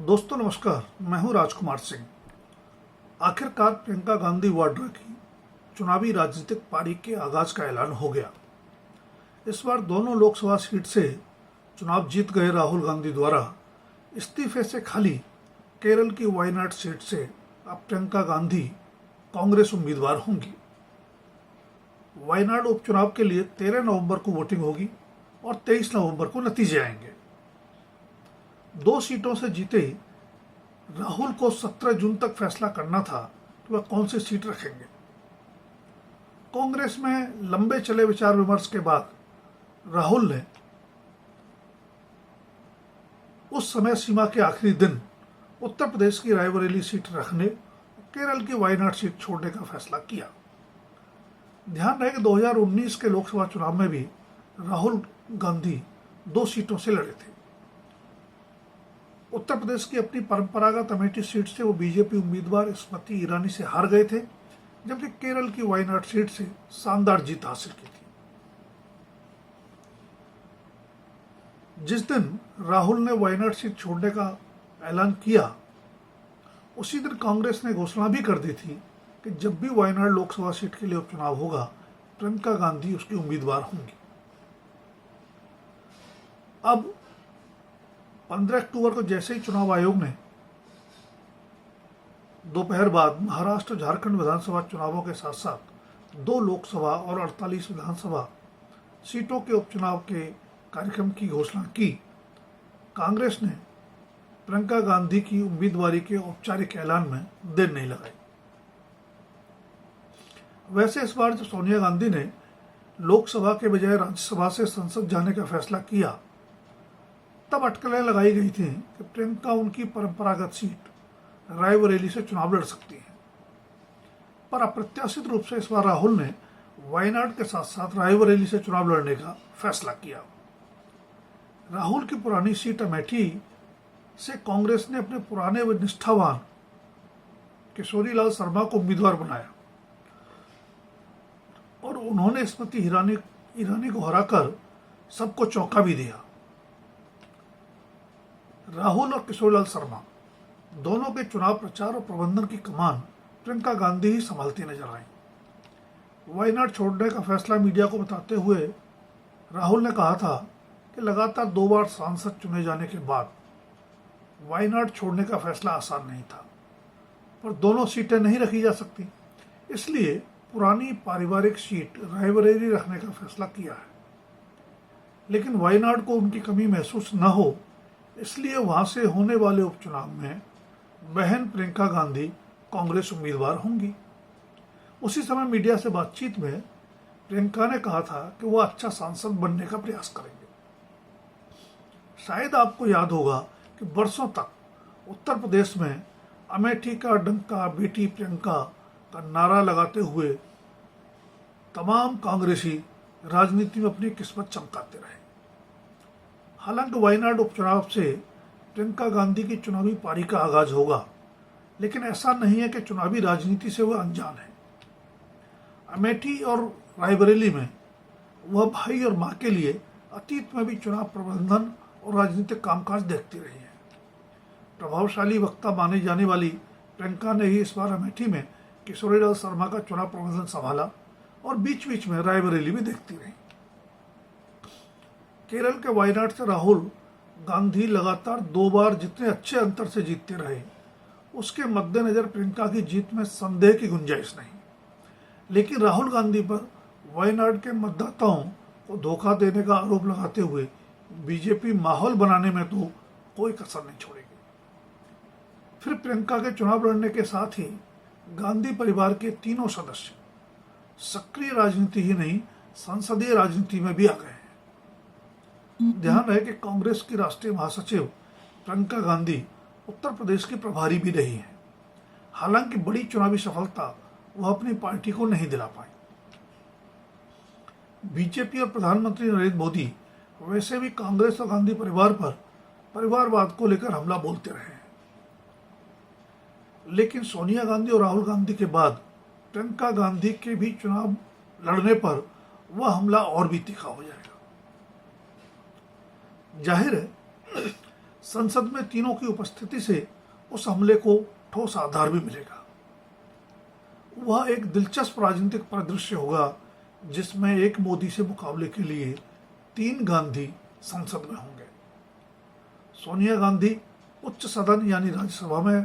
दोस्तों नमस्कार, मैं हूं राजकुमार सिंह। आखिरकार प्रियंका गांधी वाड्रा की चुनावी राजनीतिक पारी के आगाज का ऐलान हो गया। इस बार दोनों लोकसभा सीट से चुनाव जीत गए राहुल गांधी द्वारा इस्तीफे से खाली केरल की वायनाड सीट से अब प्रियंका गांधी कांग्रेस उम्मीदवार होंगी। वायनाड उपचुनाव के लिए 13 नवंबर को वोटिंग होगी और 23 नवंबर को नतीजे आएंगे। 2 सीटों से जीते राहुल को 17 जून तक फैसला करना था कि वह कौन सी सीट रखेंगे। कांग्रेस में लंबे चले विचार विमर्श के बाद राहुल ने उस समय सीमा के आखिरी दिन उत्तर प्रदेश की रायबरेली सीट रखने और केरल की वायनाड सीट छोड़ने का फैसला किया। ध्यान रहे कि 2019 के लोकसभा चुनाव में भी राहुल गांधी 2 सीटों से लड़े थे। उत्तर प्रदेश की अपनी परंपरागत अमेठी सीट से वो बीजेपी उम्मीदवार स्मृति ईरानी से हार गए थे, जबकि केरल की वायनाड सीट से शानदार जीत हासिल की थी। जिस दिन राहुल ने वायनाड सीट छोड़ने का ऐलान किया, उसी दिन कांग्रेस ने घोषणा भी कर दी थी कि जब भी वायनाड लोकसभा सीट के लिए उपचुनाव होगा, प्रियंका गांधी उसकी उम्मीदवार होंगी। अब 15 अक्टूबर को जैसे ही चुनाव आयोग ने दोपहर बाद महाराष्ट्र झारखंड विधानसभा चुनावों के साथ साथ 2 लोकसभा और 48 विधानसभा सीटों के उपचुनाव के कार्यक्रम की घोषणा की, कांग्रेस ने प्रियंका गांधी की उम्मीदवारी के औपचारिक ऐलान में देर नहीं लगाई। वैसे इस बार जब सोनिया गांधी ने लोकसभा के बजाय राज्यसभा से संसद जाने का फैसला किया, तब अटकलें लगाई गई थी कि प्रियंका उनकी परंपरागत सीट रायबरेली से चुनाव लड़ सकती हैं। पर अप्रत्याशित रूप से इस बार राहुल ने वायनाड के साथ साथ रायबरेली से चुनाव लड़ने का फैसला किया। राहुल की पुरानी सीट अमेठी से कांग्रेस ने अपने पुराने व निष्ठावान किशोरीलाल शर्मा को उम्मीदवार बनाया और उन्होंने स्मृति ईरानी को हराकर सबको चौंका भी दिया। राहुल और किशोरीलाल शर्मा दोनों के चुनाव प्रचार और प्रबंधन की कमान प्रियंका गांधी ही संभालती नजर आई। वायनाड छोड़ने का फैसला मीडिया को बताते हुए राहुल ने कहा था कि लगातार 2 बार सांसद चुने जाने के बाद वायनाड छोड़ने का फैसला आसान नहीं था, पर दोनों सीटें नहीं रखी जा सकती, इसलिए पुरानी पारिवारिक सीट रायबरेली रखने का फैसला किया है। लेकिन वायनाड को उनकी कमी महसूस न हो, इसलिए वहां से होने वाले उपचुनाव में बहन प्रियंका गांधी कांग्रेस उम्मीदवार होंगी। उसी समय मीडिया से बातचीत में प्रियंका ने कहा था कि वह अच्छा सांसद बनने का प्रयास करेंगे। शायद आपको याद होगा कि बरसों तक उत्तर प्रदेश में अमेठी का डंका बेटी प्रियंका का नारा लगाते हुए तमाम कांग्रेसी राजनीति में अपनी किस्मत चमकाते रहे। हालांकि वायनाड उपचुनाव से प्रियंका गांधी की चुनावी पारी का आगाज होगा, लेकिन ऐसा नहीं है कि चुनावी राजनीति से वह अनजान है। अमेठी और रायबरेली में वह भाई और मां के लिए अतीत में भी चुनाव प्रबंधन और राजनीतिक कामकाज देखती रही है। प्रभावशाली वक्ता माने जाने वाली प्रियंका ने ही इस बार अमेठी में किशोरीलाल शर्मा का चुनाव प्रबंधन संभाला और बीच बीच में रायबरेली भी देखती रही। केरल के वायनाड से राहुल गांधी लगातार 2 बार जितने अच्छे अंतर से जीतते रहे, उसके मद्देनजर प्रियंका की जीत में संदेह की गुंजाइश नहीं। लेकिन राहुल गांधी पर वायनाड के मतदाताओं को धोखा देने का आरोप लगाते हुए बीजेपी माहौल बनाने में तो कोई कसर नहीं छोड़ेगी। फिर प्रियंका के चुनाव लड़ने के साथ ही गांधी परिवार के तीनों सदस्य सक्रिय राजनीति ही नहीं, संसदीय राजनीति में भी आ गए हैं। ध्यान रहे कि कांग्रेस की राष्ट्रीय महासचिव प्रियंका गांधी उत्तर प्रदेश की प्रभारी भी रही है। हालांकि बड़ी चुनावी सफलता वह अपनी पार्टी को नहीं दिला पाई। बीजेपी और प्रधानमंत्री नरेंद्र मोदी वैसे भी कांग्रेस और गांधी परिवार पर परिवारवाद को लेकर हमला बोलते रहे हैं, लेकिन सोनिया गांधी और राहुल गांधी के बाद प्रियंका गांधी के भी चुनाव लड़ने पर वह हमला और भी तीखा हो जाएगा। जाहिर है संसद में तीनों की उपस्थिति से उस हमले को ठोस आधार भी मिलेगा। वह एक दिलचस्प राजनीतिक परिदृश्य होगा जिसमें एक मोदी से मुकाबले के लिए 3 गांधी संसद में होंगे। सोनिया गांधी उच्च सदन यानी राज्यसभा में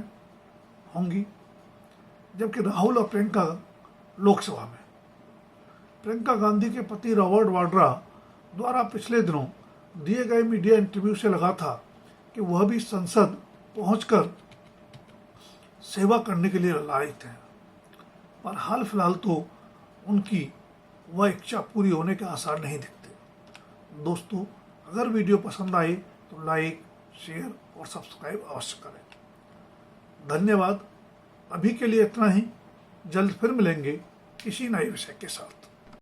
होंगी, जबकि राहुल और प्रियंका लोकसभा में। प्रियंका गांधी के पति रॉबर्ट वाड्रा द्वारा पिछले दिनों दिए गए मीडिया इंटरव्यू से लगा था कि वह भी संसद पहुंचकर सेवा करने के लिए लायक हैं, पर हाल फिलहाल तो उनकी वह इच्छा पूरी होने के आसार नहीं दिखते। दोस्तों, अगर वीडियो पसंद आए तो लाइक, शेयर और सब्सक्राइब अवश्य करें। धन्यवाद। अभी के लिए इतना ही। जल्द फिर मिलेंगे किसी नए विषय के साथ।